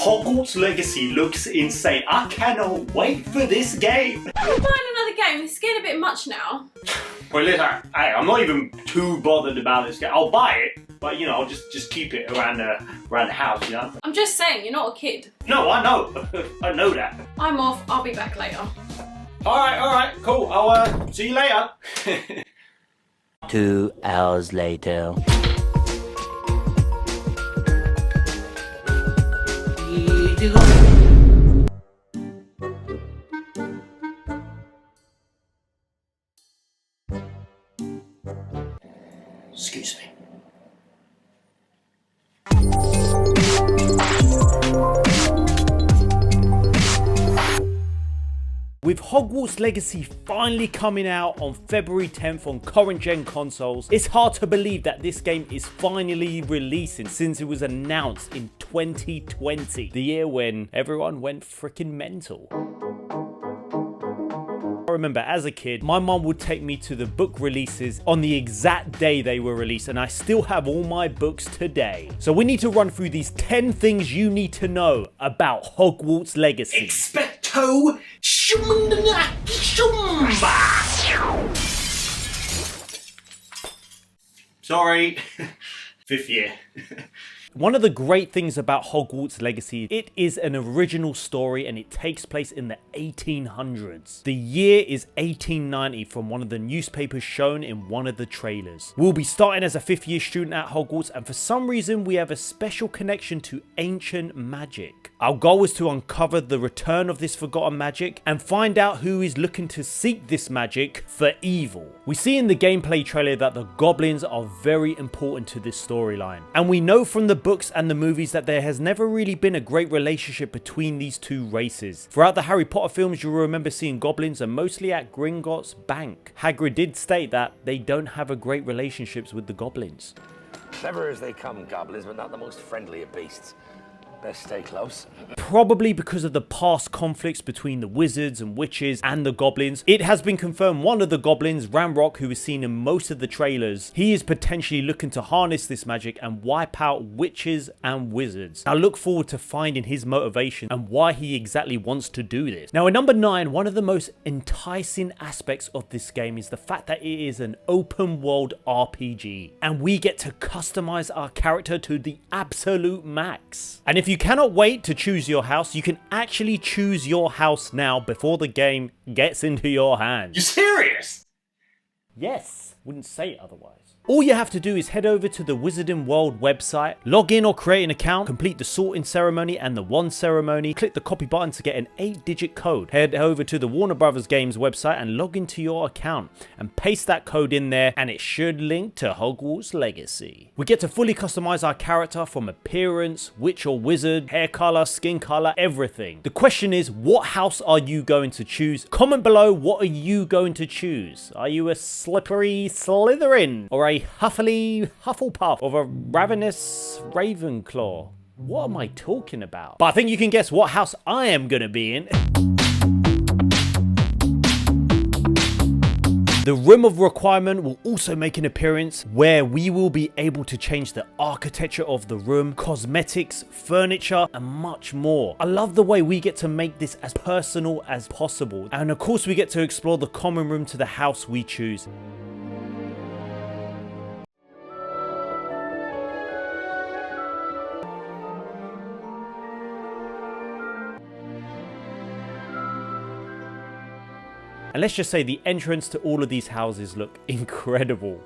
Hogwarts Legacy looks insane. I cannot wait for this game. Are you buying another game? It's getting a bit much now. Well, listen, I'm not even too bothered about this game. I'll buy it, but you know, I'll just keep it around the house, you know. I'm just saying, you're not a kid. No, I know. I know that. I'm off. I'll be back later. All right, cool. I'll see you later. 2 hours later. Excuse me. With Hogwarts Legacy finally coming out on February 10th on current gen consoles, it's hard to believe that this game is finally releasing since it was announced in 2020, the year when everyone went freaking mental. I remember as a kid, my mum would take me to the book releases on the exact day they were released, and I still have all my books today. So we need to run through these 10 things you need to know about Hogwarts Legacy. Expecto Shumba. Sorry, 5th year. One of the great things about Hogwarts Legacy, it is an original story and it takes place in the 1800s. The year is 1890 from one of the newspapers shown in one of the trailers. We'll be starting as a 5th year student at Hogwarts, and for some reason we have a special connection to ancient magic. Our goal is to uncover the return of this forgotten magic and find out who is looking to seek this magic for evil. We see in the gameplay trailer that the goblins are very important to this storyline, and we know from the books and the movies that there has never really been a great relationship between these two races. Throughout the Harry Potter films, you'll remember seeing goblins and mostly at Gringotts Bank. Hagrid did state that they don't have a great relationships with the goblins. Clever as they come, goblins, but not the most friendly of beasts. Best stay close. Probably because of the past conflicts between the wizards and witches and the goblins. It has been confirmed one of the goblins, Ramrock, who is seen in most of the trailers, he is potentially looking to harness this magic and wipe out witches and wizards. I look forward to finding his motivation and why he exactly wants to do this. Now, at number 9, one of the most enticing aspects of this game is the fact that it is an open world RPG and we get to customize our character to the absolute max. And if you cannot wait to choose your house, you can actually choose your house now before the game gets into your hands. You serious? Yes, wouldn't say it otherwise. All you have to do is head over to the Wizarding World website, log in or create an account, complete the sorting ceremony and the wand ceremony, click the copy button to get an 8-digit code. Head over to the Warner Brothers Games website and log into your account and paste that code in there and it should link to Hogwarts Legacy. We get to fully customize our character from appearance, witch or wizard, hair color, skin color, everything. The question is, what house are you going to choose? Comment below, what are you going to choose? Are you a slippery Slytherin or a Huffly Hufflepuff or a ravenous Ravenclaw? What am I talking about? But I think you can guess what house I am gonna be in. The Room of Requirement will also make an appearance where we will be able to change the architecture of the room, cosmetics, furniture, and much more. I love the way we get to make this as personal as possible. And of course, we get to explore the common room to the house we choose. And let's just say the entrance to all of these houses look incredible.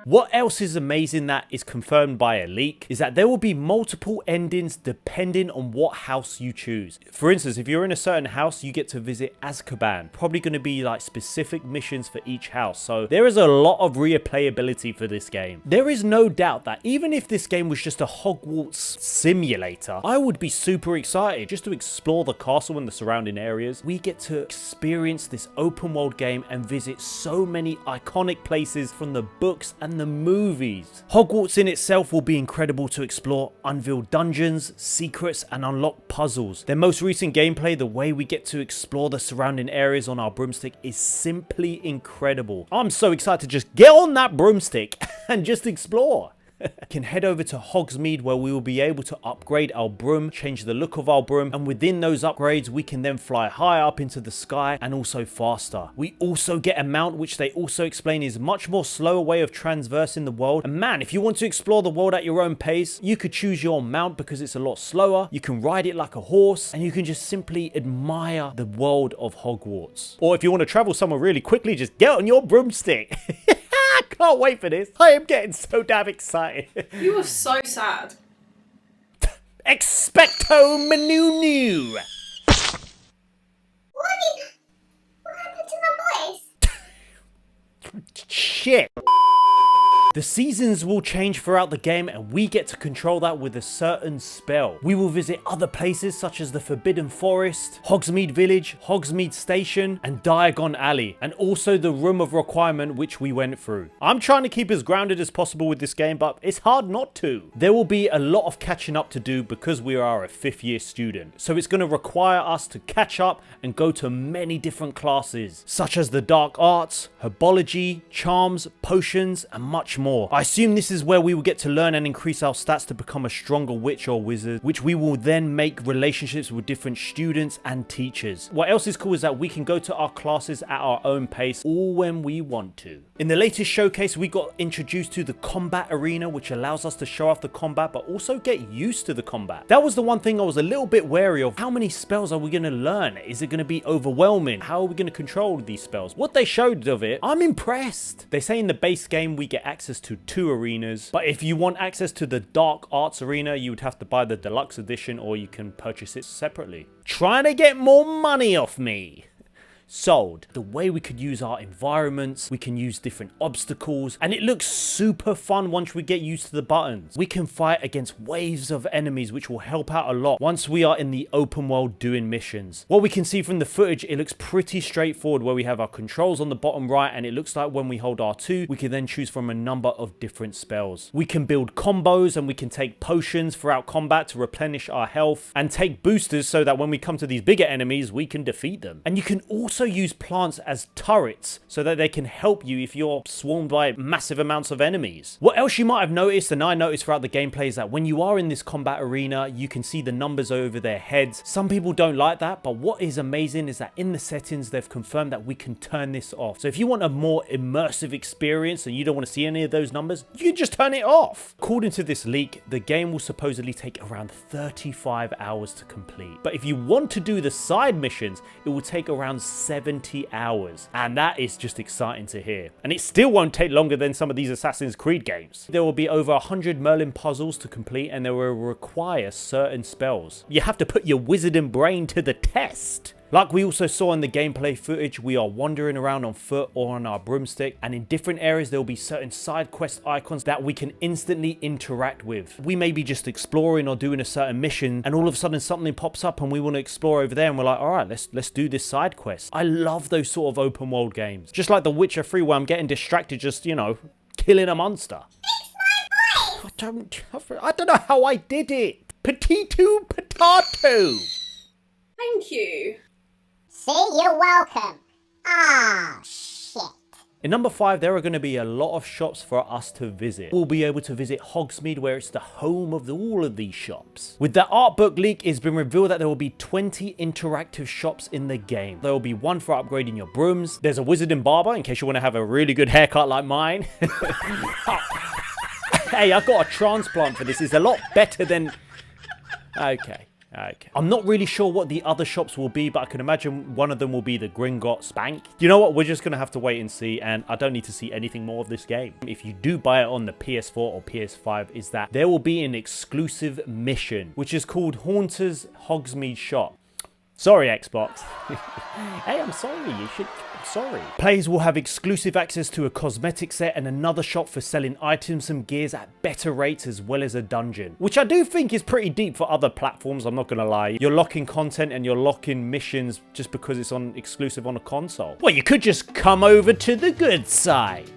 What else is amazing that is confirmed by a leak is that there will be multiple endings depending on what house you choose. For instance, if you're in a certain house, you get to visit Azkaban. Probably going to be like specific missions for each house. So there is a lot of replayability for this game. There is no doubt that even if this game was just a Hogwarts simulator, I would be super excited just to explore the castle and the surrounding areas. We get to experience this open world game and visit so many iconic places from the books and the movies. Hogwarts in itself will be incredible to explore, unveil dungeons, secrets, and unlock puzzles. Their most recent gameplay, the way we get to explore the surrounding areas on our broomstick, is simply incredible. I'm so excited to just get on that broomstick and just explore. Can head over to Hogsmeade, where we will be able to upgrade our broom, change the look of our broom, and within those upgrades we can then fly high up into the sky and also faster. We also get a mount, which they also explain is much more slower way of traversing the world. And man, if you want to explore the world at your own pace, you could choose your mount because it's a lot slower. You can ride it like a horse and you can just simply admire the world of Hogwarts. Or if you want to travel somewhere really quickly, just get on your broomstick. I can't wait for this. I am getting so damn excited. You were so sad. Expecto Manunu. What happened to my voice? Shit. The seasons will change throughout the game and we get to control that with a certain spell. We will visit other places such as the Forbidden Forest, Hogsmeade Village, Hogsmeade Station, and Diagon Alley, and also the Room of Requirement, which we went through. I'm trying to keep as grounded as possible with this game, but it's hard not to. There will be a lot of catching up to do because we are a 5th year student. So it's going to require us to catch up and go to many different classes, such as the Dark Arts, Herbology, Charms, Potions, and much more. I assume this is where we will get to learn and increase our stats to become a stronger witch or wizard, which we will then make relationships with different students and teachers. What else is cool is that we can go to our classes at our own pace, all when we want to. In the latest showcase, we got introduced to the combat arena, which allows us to show off the combat, but also get used to the combat. That was the one thing I was a little bit wary of. How many spells are we going to learn? Is it going to be overwhelming? How are we going to control these spells? What they showed of it, I'm impressed. They say in the base game we get access to 2 arenas, but if you want access to the Dark Arts arena, you would have to buy the deluxe edition or you can purchase it separately. Trying to get more money off me. Sold. The way we could use our environments, we can use different obstacles, and it looks super fun once we get used to the buttons. We can fight against waves of enemies, which will help out a lot once we are in the open world doing missions. What we can see from the footage, it looks pretty straightforward, where we have our controls on the bottom right, and it looks like when we hold R2, we can then choose from a number of different spells. We can build combos, and we can take potions throughout combat to replenish our health, and take boosters so that when we come to these bigger enemies, we can defeat them. And you can also use plants as turrets so that they can help you if you're swarmed by massive amounts of enemies. What else you might have noticed, and I noticed throughout the gameplay, is that when you are in this combat arena, you can see the numbers over their heads. Some people don't like that, but what is amazing is that in the settings, they've confirmed that we can turn this off. So if you want a more immersive experience and you don't want to see any of those numbers, you can just turn it off. According to this leak, the game will supposedly take around 35 hours to complete. But if you want to do the side missions, it will take around 70 hours. And that is just exciting to hear. And it still won't take longer than some of these Assassin's Creed games. There will be over 100 Merlin puzzles to complete, and they will require certain spells. You have to put your wizarding brain to the test. Like we also saw in the gameplay footage, we are wandering around on foot or on our broomstick, and in different areas there will be certain side quest icons that we can instantly interact with. We may be just exploring or doing a certain mission, and all of a sudden something pops up and we want to explore over there, and we're like, all right, let's do this side quest. I love those sort of open world games. Just like The Witcher 3, where I'm getting distracted just, you know, killing a monster. I don't know how I did it. Potato potato. Thank you. See, you're welcome. Ah, shit. In number 5, there are going to be a lot of shops for us to visit. We'll be able to visit Hogsmeade, where it's the home of all of these shops. With the art book leak, it's been revealed that there will be 20 interactive shops in the game. There will be one for upgrading your brooms. There's a wizard and barber, in case you want to have a really good haircut like mine. Hey, I got a transplant for this. It's a lot better than... Okay. I'm not really sure what the other shops will be, but I can imagine one of them will be the Gringotts Bank. You know what? We're just going to have to wait and see, and I don't need to see anything more of this game. If you do buy it on the PS4 or PS5, is that there will be an exclusive mission, which is called Haunter's Hogsmeade Shop. Sorry, Xbox. Hey, I'm sorry. I'm sorry. Players will have exclusive access to a cosmetic set and another shop for selling items and gears at better rates, as well as a dungeon, which I do think is pretty deep for other platforms. I'm not gonna lie. You're locking content and you're locking missions just because it's on exclusive on a console. Well, you could just come over to the good side.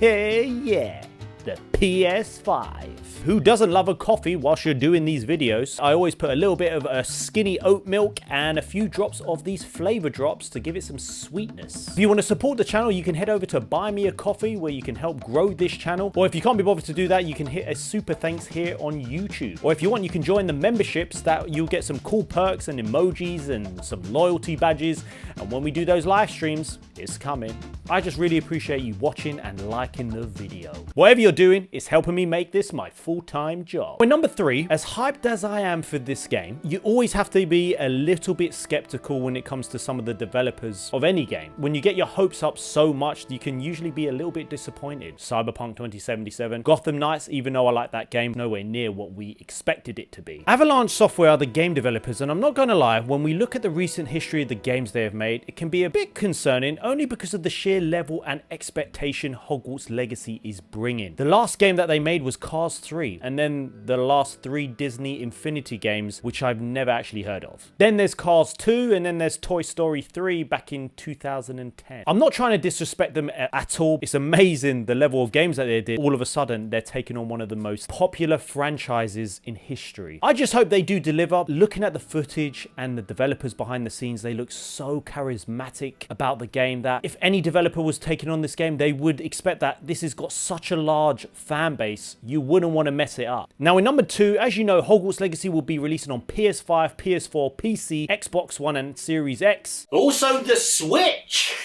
Yeah. The PS5. Who doesn't love a coffee whilst you're doing these videos? I always put a little bit of a skinny oat milk and a few drops of these flavor drops to give it some sweetness. If you want to support the channel, you can head over to Buy Me a Coffee, where you can help grow this channel. Or if you can't be bothered to do that, you can hit a super thanks here on YouTube. Or if you want, you can join the memberships that you'll get some cool perks and emojis and some loyalty badges. And when we do those live streams, it's coming. I just really appreciate you watching and liking the video. Whatever you're doing, it's helping me make this my full-time job. Well, number 3, as hyped as I am for this game, you always have to be a little bit skeptical when it comes to some of the developers of any game. When you get your hopes up so much, you can usually be a little bit disappointed. Cyberpunk 2077, Gotham Knights, even though I like that game, nowhere near what we expected it to be. Avalanche Software are the game developers, and I'm not gonna lie, when we look at the recent history of the games they have made, it can be a bit concerning, only because of the sheer level and expectation Hogwarts Legacy is bringing. The last game that they made was Cars 3, and then the last 3 Disney Infinity games, which I've never actually heard of. Then there's Cars 2, and then there's Toy Story 3 back in 2010. I'm not trying to disrespect them at all. It's amazing the level of games that they did. All of a sudden, they're taking on one of the most popular franchises in history. I just hope they do deliver. Looking at the footage and the developers behind the scenes, they look so charismatic about the game that if any developer was taking on this game, they would expect that this has got such a large fan base, you wouldn't want to mess it up. Now in number 2, as you know, Hogwarts Legacy will be releasing on PS5, PS4, PC, Xbox One and Series X. Also the Switch.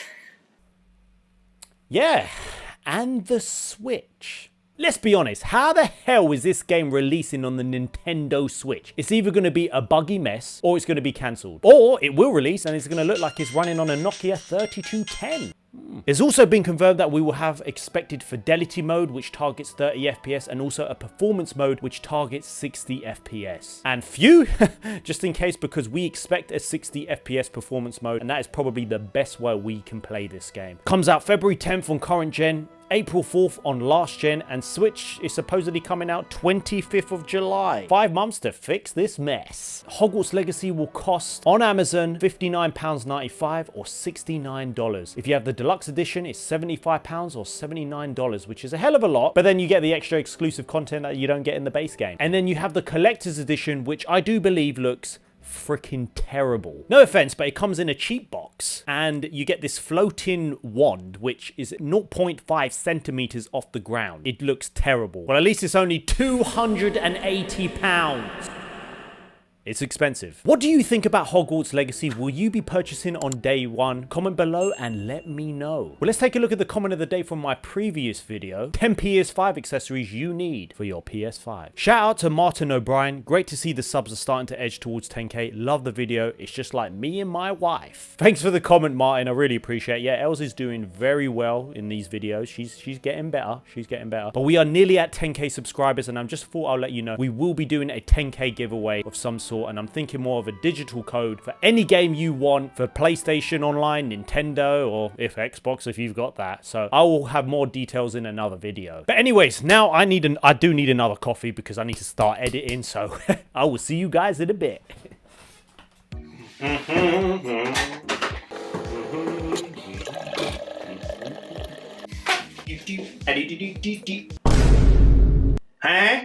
Yeah, and the Switch. Let's be honest, how the hell is this game releasing on the Nintendo Switch? It's either going to be a buggy mess, or it's going to be cancelled. Or it will release and it's going to look like it's running on a Nokia 3210. It's also been confirmed that we will have expected fidelity mode, which targets 30 FPS, and also a performance mode, which targets 60 FPS. And phew, just in case, because we expect a 60 FPS performance mode, and that is probably the best way we can play this game. Comes out February 10th on current gen, April 4th on last gen, and Switch is supposedly coming out 25th of July. 5 months to fix this mess. Hogwarts Legacy will cost on Amazon £59.95 or $69. If you have the deluxe edition, it's £75 or $79, which is a hell of a lot, but then you get the extra exclusive content that you don't get in the base game. And then you have the collector's edition, which I do believe looks freaking terrible. No offense, but it comes in a cheap box and you get this floating wand which is 0.5 centimeters off the ground. It looks terrible. Well, at least it's only £280. It's expensive. What do you think about Hogwarts Legacy? Will you be purchasing on day 1? Comment below and let me know. Well, let's take a look at the comment of the day from my previous video. 10 PS5 accessories you need for your PS5. Shout out to Martin O'Brien. Great to see the subs are starting to edge towards 10k. Love the video. It's just like me and my wife. Thanks for the comment, Martin. I really appreciate it. Yeah, Els is doing very well in these videos. She's getting better. She's getting better. But we are nearly at 10k subscribers, and I'm just thought I'll let you know we will be doing a 10k giveaway of some sort. And I'm thinking more of a digital code for any game you want for PlayStation Online, Nintendo, or if Xbox, if you've got that. So I will have more details in another video. But anyways, now I do need another coffee because I need to start editing. So I will see you guys in a bit. Huh?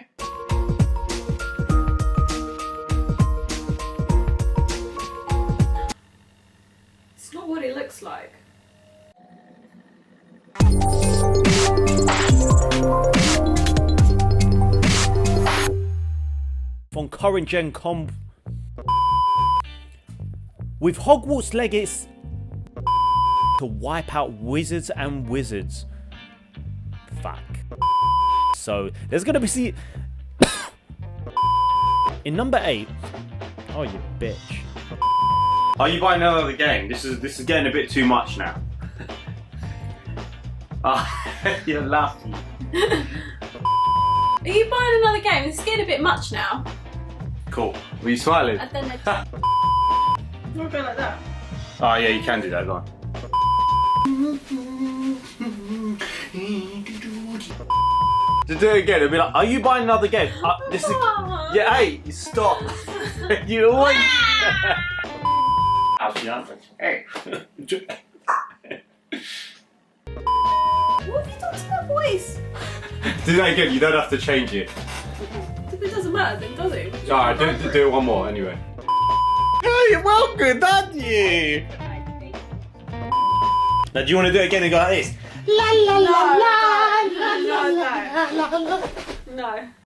It's not what it looks like. On current gen with Hogwarts Legacy to wipe out wizards and wizards. Fuck. So there's gonna be in number 8. Oh, you bitch. Are you buying another game? This is getting a bit too much now. You're laughing. Are you buying another game? It's getting a bit much now. Cool. Were you smiling? And then We'll go like that. Oh yeah, you can do that, go on. To do it again, it'll be like, are you buying another game? This is... Yeah, hey, stop. You always... How's the answer? Hey. What have you done to my voice? Do that again, you don't have to change it. If it doesn't matter, then does it? Alright, do it one more anyway. Oh, you're well good, aren't you? Now, do you want to do it again and go like this? La la la la la la la la. No.